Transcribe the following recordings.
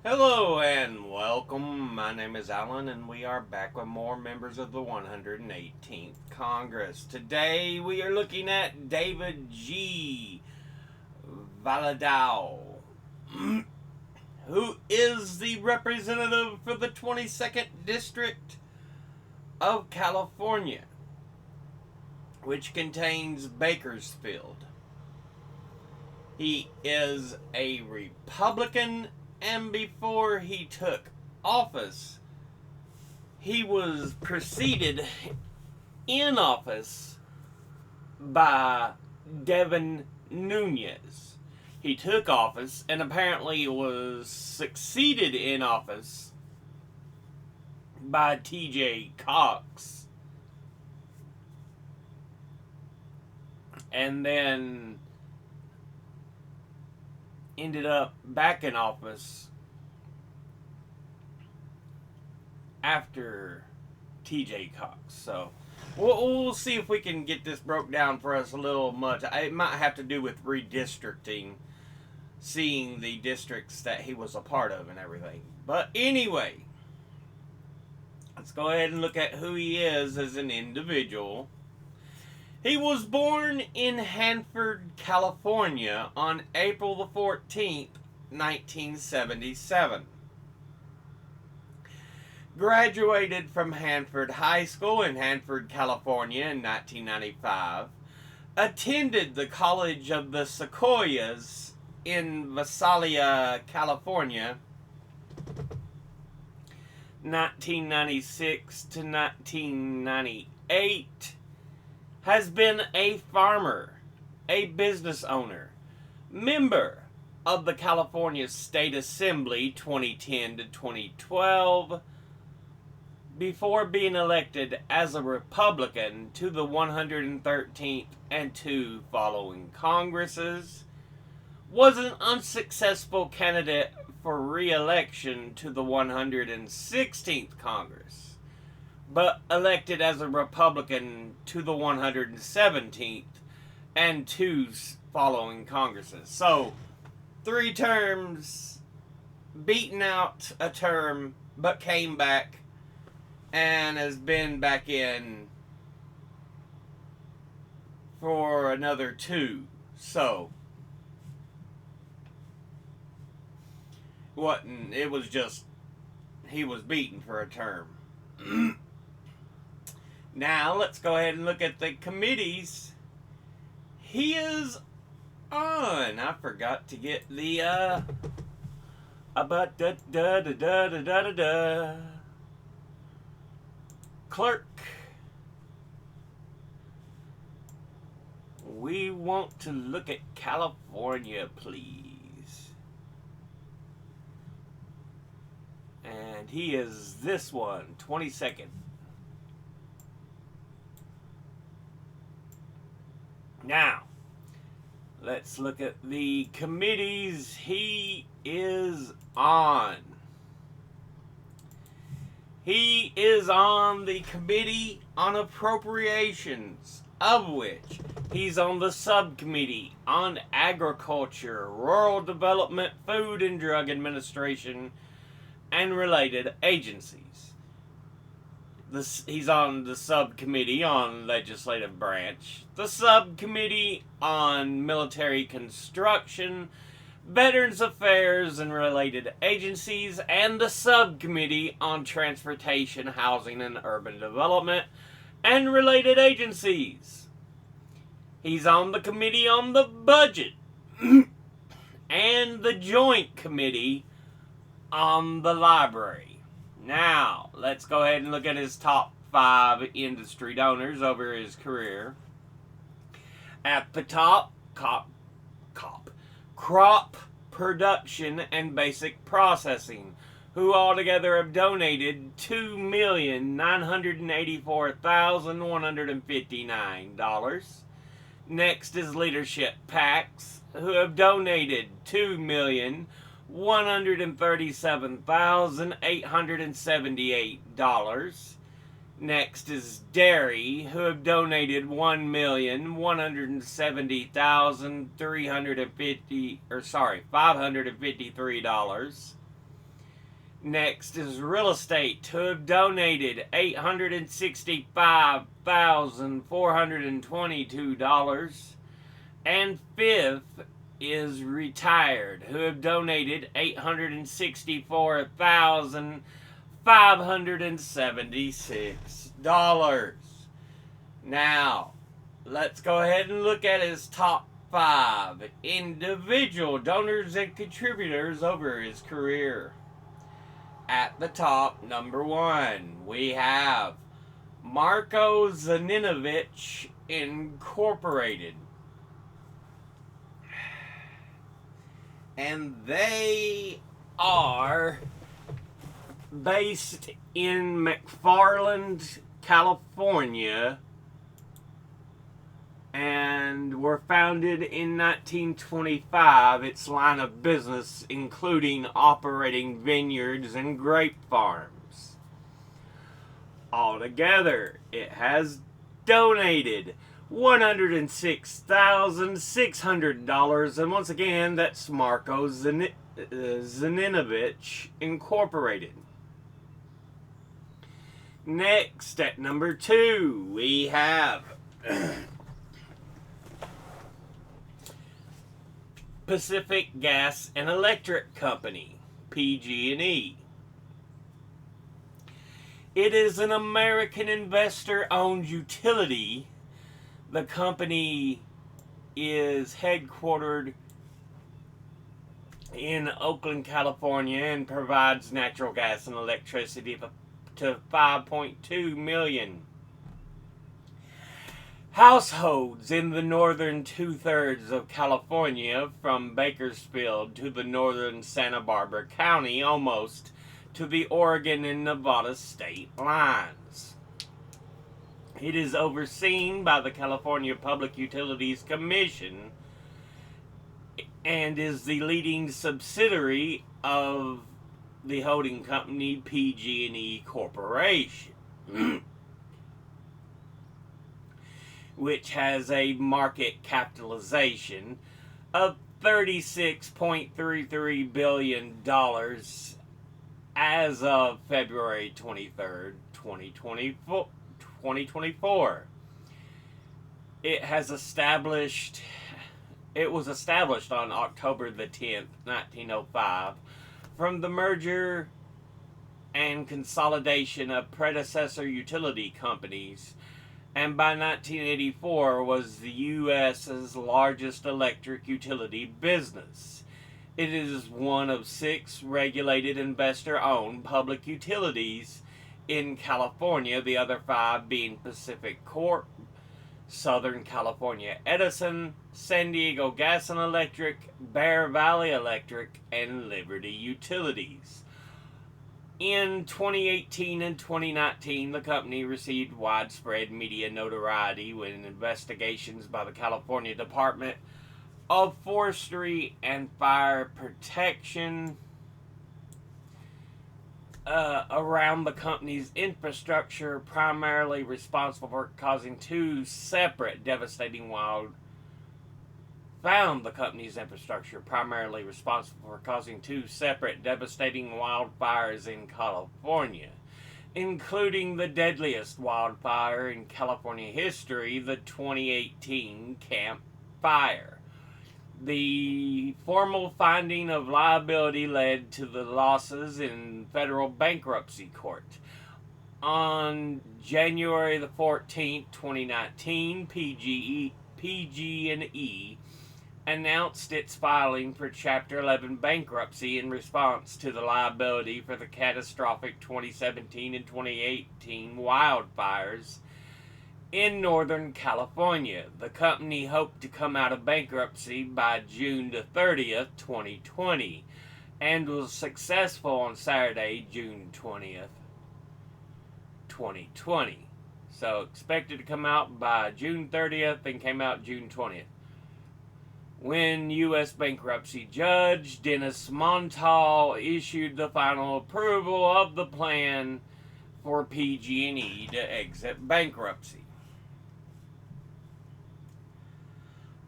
Hello and welcome. My name is Alan, and we are back with more members of the 118th Congress. Today we are looking at David G. Valadao, who is the representative for the 22nd District of California, which contains Bakersfield. He is a Republican, and before he took office, he was preceded in office by Devin Nunes. He took office and apparently was succeeded in office by TJ Cox. And then ended up back in office after TJ Cox. So we'll see if we can get this broke down for us a little much. It might have to do with redistricting, seeing the districts that he was a part of and everything. But anyway, let's go ahead and look at who he is as an individual. He was born in Hanford, California on April the 14th, 1977. Graduated from Hanford High School in Hanford, California in 1995. Attended the College of the Sequoias in Visalia, California, 1996 to 1998. Has been a farmer, a business owner, member of the California State Assembly 2010 to 2012, before being elected as a Republican to the 113th and 2 following Congresses, was an unsuccessful candidate for re-election to the 116th Congress, but elected as a Republican to the 117th and 2 following Congresses. So, 3 terms, beaten out a term, but came back and has been back in for another 2. So, it was just, he was beaten for a term. Now, let's go ahead and look at the committees he is on. I forgot to get the, clerk. We want to look at California, please. And he is this one, 22nd. Now, let's look at the committees he is on. He is on the Committee on Appropriations, of which he's on the Subcommittee on Agriculture, Rural Development, Food and Drug Administration, and related agencies. He's on the Subcommittee on Legislative Branch, the Subcommittee on Military Construction, Veterans Affairs and related agencies, and the Subcommittee on Transportation, Housing and Urban Development, and related agencies. He's on the Committee on the Budget and the Joint Committee on the Library. Now, let's go ahead and look at his top 5 industry donors over his career. At the top, crop production and basic processing, who altogether have donated $2,984,159. Next is leadership PACs, who have donated $2,137,878. Next is dairy, who have donated $1,170,553. Next is real estate to have donated $865,422. And fifth is retired, who have donated $864,576. Now, let's go ahead and look at his top 5 individual donors and contributors over his career. At the top, number 1, we have Marko Zaninovich Incorporated. And they are based in McFarland, California, and were founded in 1925. Its line of business including operating vineyards and grape farms. Altogether, it has donated $106,600, and once again, that's Marko Zaninovich Incorporated. Next, at number 2, we have Pacific Gas and Electric Company, PG&E. It is an American investor-owned utility. The company is headquartered in Oakland, California, and provides natural gas and electricity to 5.2 million households in the northern 2/3 of California, from Bakersfield to the northern Santa Barbara County, almost to the Oregon and Nevada state lines. It is overseen by the California Public Utilities Commission and is the leading subsidiary of the holding company PG&E Corporation, which has a market capitalization of $36.33 billion as of February 23rd, 2024. It was established on October the 10th, 1905, from the merger and consolidation of predecessor utility companies, and by 1984 was the U.S.'s largest electric utility business. It is one of 6 regulated investor-owned public utilities in California, the other 5 being Pacific Corp, Southern California Edison, San Diego Gas and Electric, Bear Valley Electric, and Liberty Utilities. In 2018 and 2019, the company received widespread media notoriety when investigations by the California Department of Forestry and Fire Protection around the company's infrastructure, primarily responsible for causing 2 separate devastating wildfires in California, including the deadliest wildfire in California history, the 2018 Camp Fire. The formal finding of liability led to the losses in federal bankruptcy court. On January the 14th, 2019, PG&E announced its filing for Chapter 11 bankruptcy in response to the liability for the catastrophic 2017 and 2018 wildfires in Northern California. The company hoped to come out of bankruptcy by June the 30th, 2020, and was successful on Saturday, June 20th, 2020. So expected to come out by June 30th and came out June 20th. When U.S. bankruptcy judge Dennis Montal issued the final approval of the plan for PG&E to exit bankruptcy.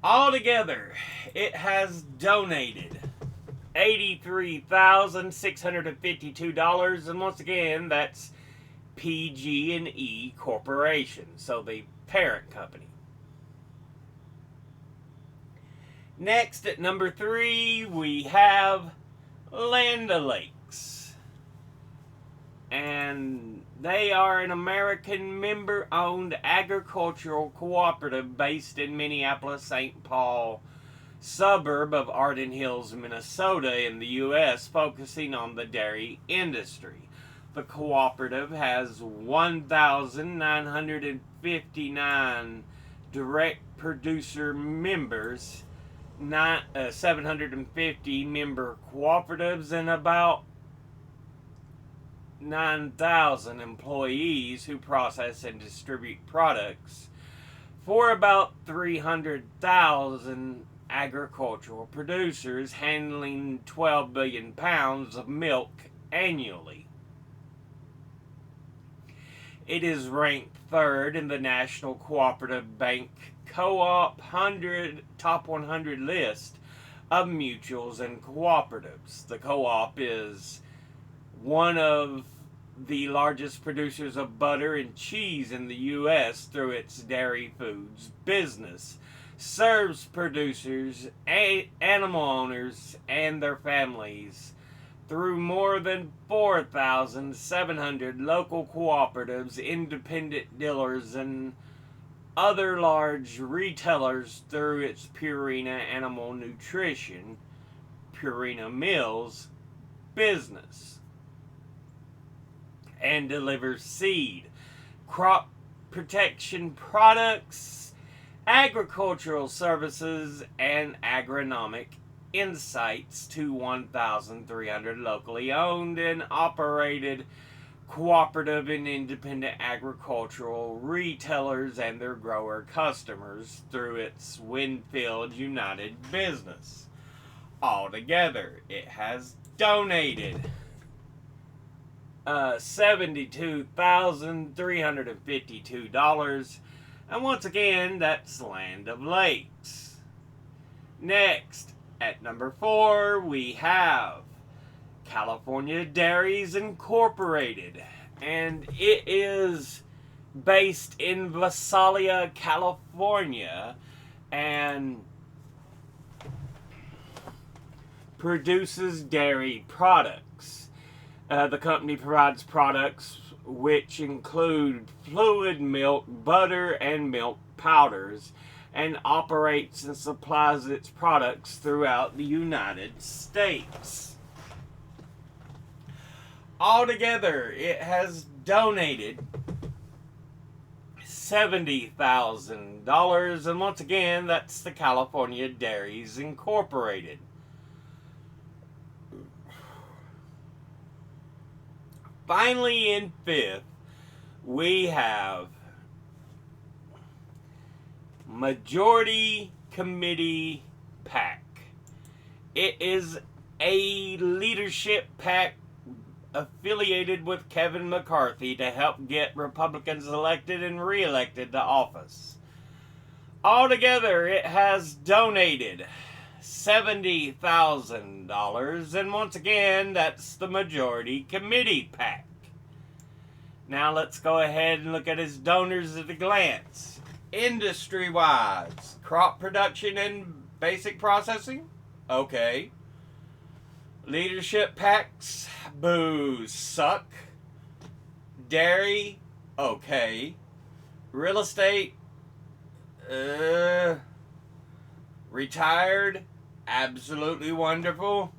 Altogether, it has donated $83,652, and once again, that's PG&E Corporation, so the parent company. Next, at number 3, we have Land O'Lakes. And they are an American member-owned agricultural cooperative based in Minneapolis, St. Paul, suburb of Arden Hills, Minnesota in the U.S., focusing on the dairy industry. The cooperative has 1,959 direct producer members, 750 member cooperatives, and about 9,000 employees who process and distribute products for about 300,000 agricultural producers, handling 12 billion pounds of milk annually. It is ranked 3rd in the National Cooperative Bank Co-op Top 100 list of mutuals and cooperatives. The co-op is one of the largest producers of butter and cheese in the U.S. through its dairy foods business, serves producers, animal owners, and their families through more than 4,700 local cooperatives, independent dealers, and other large retailers through its Purina Animal Nutrition, Purina Mills business, and delivers seed, crop protection products, agricultural services, and agronomic insights to 1,300 locally owned and operated cooperative and independent agricultural retailers and their grower customers through its Winfield United business. Altogether, it has donated $72,352, and once again, that's Land O'Lakes. Next, at number 4, we have California Dairies Incorporated, and it is based in Visalia, California, and produces dairy products. The company provides products which include fluid milk, butter, and milk powders, and operates and supplies its products throughout the United States. Altogether, it has donated $70,000, and once again, that's the California Dairies Incorporated. Finally, in 5th, we have Majority Committee PAC. It is a leadership PAC affiliated with Kevin McCarthy to help get Republicans elected and re-elected to office. Altogether, it has donated $70,000, and once again, that's the Majority Committee PAC. Now let's go ahead and look at his donors at a glance. Industry-wise, crop production and basic processing? Okay. Leadership PACs? Boo, suck. Dairy? Okay. Real estate? Retired? Absolutely wonderful.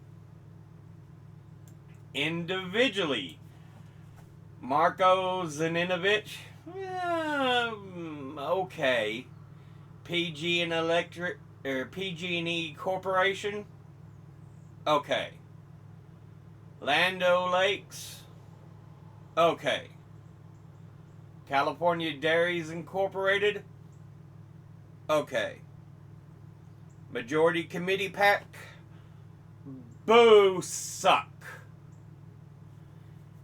Individually, Marco Zaninovich? Okay. PG&E Corporation? Okay. Land O'Lakes? Okay. California Dairies Incorporated? Okay. Majority Committee PAC? Boo, suck.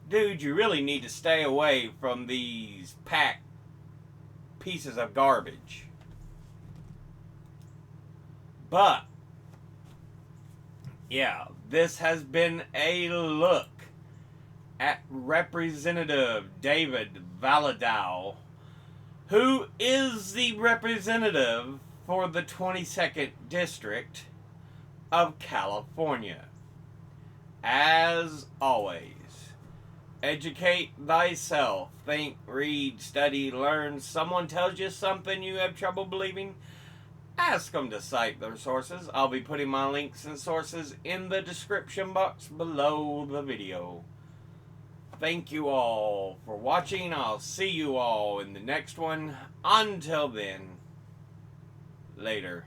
Dude, you really need to stay away from these PAC pieces of garbage. But, yeah, This has been a look at Representative David Valadao, who is the representative for the 22nd District of California. As always, educate thyself. Think, read, study, learn. Someone tells you something you have trouble believing, ask them to cite their sources. I'll be putting my links and sources in the description box below the video. Thank you all for watching. I'll see you all in the next one. Until then, later.